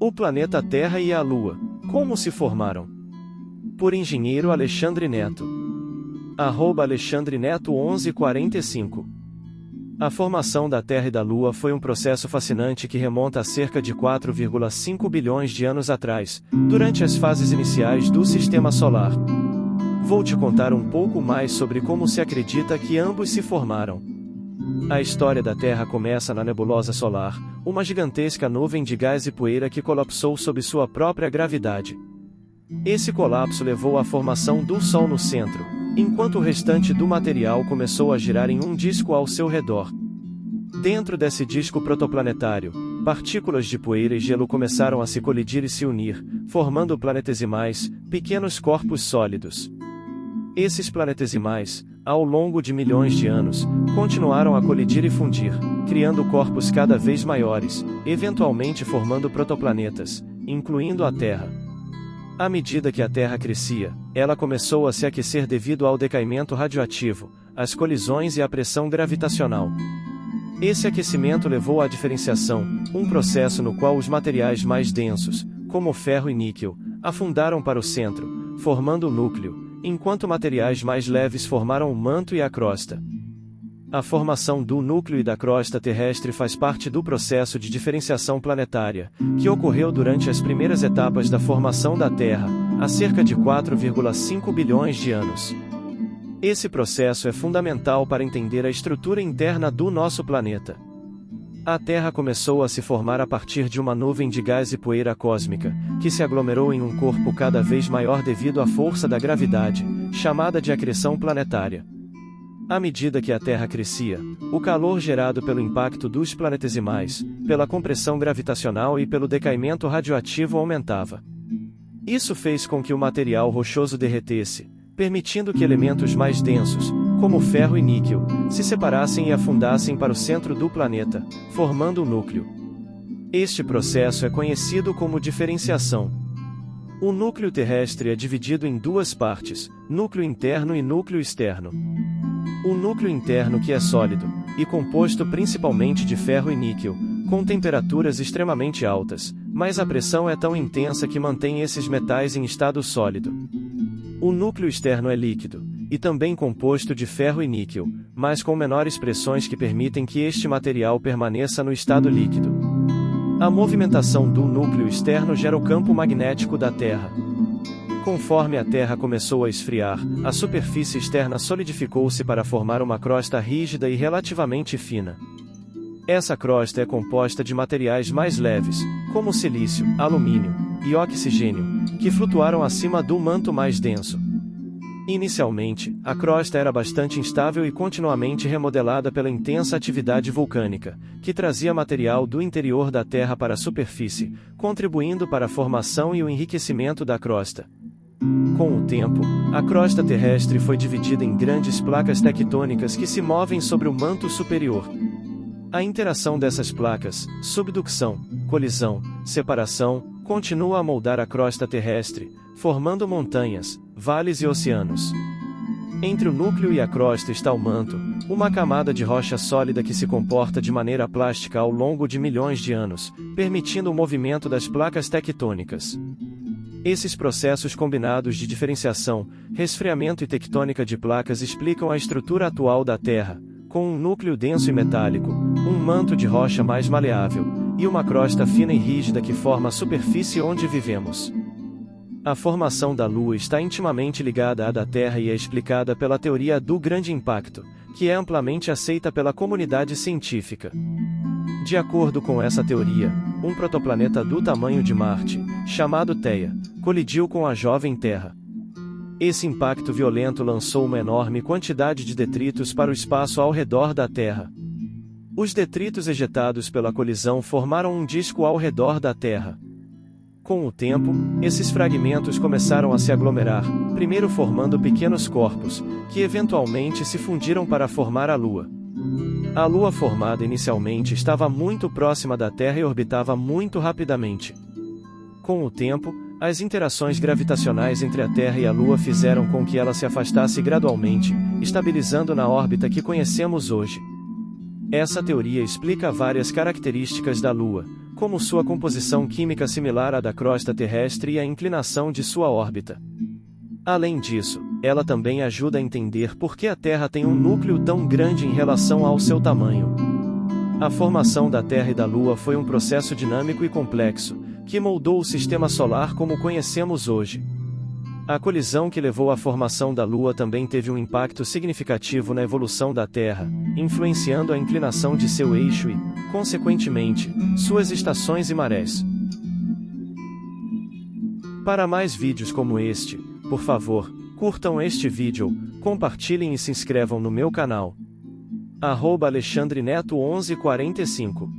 O planeta Terra e a Lua. Como se formaram? Por engenheiro Alexandre Neto. @Alexandre Neto 1145. A formação da Terra e da Lua foi um processo fascinante que remonta a cerca de 4,5 bilhões de anos atrás, durante as fases iniciais do Sistema Solar. Vou te contar um pouco mais sobre como se acredita que ambos se formaram. A história da Terra começa na nebulosa solar, uma gigantesca nuvem de gás e poeira que colapsou sob sua própria gravidade. Esse colapso levou à formação do Sol no centro, enquanto o restante do material começou a girar em um disco ao seu redor. Dentro desse disco protoplanetário, partículas de poeira e gelo começaram a se colidir e se unir, formando planetesimais, pequenos corpos sólidos. Esses planetesimais, ao longo de milhões de anos, continuaram a colidir e fundir, criando corpos cada vez maiores, eventualmente formando protoplanetas, incluindo a Terra. À medida que a Terra crescia, ela começou a se aquecer devido ao decaimento radioativo, às colisões e à pressão gravitacional. Esse aquecimento levou à diferenciação, um processo no qual os materiais mais densos, como ferro e níquel, afundaram para o centro, formando o núcleo, enquanto materiais mais leves formaram o manto e a crosta. A formação do núcleo e da crosta terrestre faz parte do processo de diferenciação planetária, que ocorreu durante as primeiras etapas da formação da Terra, há cerca de 4,5 bilhões de anos. Esse processo é fundamental para entender a estrutura interna do nosso planeta. A Terra começou a se formar a partir de uma nuvem de gás e poeira cósmica, que se aglomerou em um corpo cada vez maior devido à força da gravidade, chamada de acreção planetária. À medida que a Terra crescia, o calor gerado pelo impacto dos planetesimais, pela compressão gravitacional e pelo decaimento radioativo aumentava. Isso fez com que o material rochoso derretesse, permitindo que elementos mais densos, como ferro e níquel, se separassem e afundassem para o centro do planeta, formando o núcleo. Este processo é conhecido como diferenciação. O núcleo terrestre é dividido em duas partes, núcleo interno e núcleo externo. O núcleo interno, que é sólido, e composto principalmente de ferro e níquel, com temperaturas extremamente altas, mas a pressão é tão intensa que mantém esses metais em estado sólido. O núcleo externo é líquido, e também composto de ferro e níquel, mas com menores pressões que permitem que este material permaneça no estado líquido. A movimentação do núcleo externo gera o campo magnético da Terra. Conforme a Terra começou a esfriar, a superfície externa solidificou-se para formar uma crosta rígida e relativamente fina. Essa crosta é composta de materiais mais leves, como silício, alumínio e oxigênio, que flutuaram acima do manto mais denso. Inicialmente, a crosta era bastante instável e continuamente remodelada pela intensa atividade vulcânica, que trazia material do interior da Terra para a superfície, contribuindo para a formação e o enriquecimento da crosta. Com o tempo, a crosta terrestre foi dividida em grandes placas tectônicas que se movem sobre o manto superior. A interação dessas placas, subducção, colisão, separação, continua a moldar a crosta terrestre, formando montanhas, vales e oceanos. Entre o núcleo e a crosta está o manto, uma camada de rocha sólida que se comporta de maneira plástica ao longo de milhões de anos, permitindo o movimento das placas tectônicas. Esses processos combinados de diferenciação, resfriamento e tectônica de placas explicam a estrutura atual da Terra, com um núcleo denso e metálico, um manto de rocha mais maleável, e uma crosta fina e rígida que forma a superfície onde vivemos. A formação da Lua está intimamente ligada à da Terra e é explicada pela teoria do Grande Impacto, que é amplamente aceita pela comunidade científica. De acordo com essa teoria, um protoplaneta do tamanho de Marte, chamado Theia, colidiu com a jovem Terra. Esse impacto violento lançou uma enorme quantidade de detritos para o espaço ao redor da Terra. Os detritos ejetados pela colisão formaram um disco ao redor da Terra. Com o tempo, esses fragmentos começaram a se aglomerar, primeiro formando pequenos corpos, que eventualmente se fundiram para formar a Lua. A Lua formada inicialmente estava muito próxima da Terra e orbitava muito rapidamente. Com o tempo, as interações gravitacionais entre a Terra e a Lua fizeram com que ela se afastasse gradualmente, estabilizando na órbita que conhecemos hoje. Essa teoria explica várias características da Lua, como sua composição química similar à da crosta terrestre e a inclinação de sua órbita. Além disso, ela também ajuda a entender por que a Terra tem um núcleo tão grande em relação ao seu tamanho. A formação da Terra e da Lua foi um processo dinâmico e complexo, que moldou o sistema solar como conhecemos hoje. A colisão que levou à formação da Lua também teve um impacto significativo na evolução da Terra, influenciando a inclinação de seu eixo e, consequentemente, suas estações e marés. Para mais vídeos como este, por favor, curtam este vídeo, compartilhem e se inscrevam no meu canal. @AlexandreNeto1145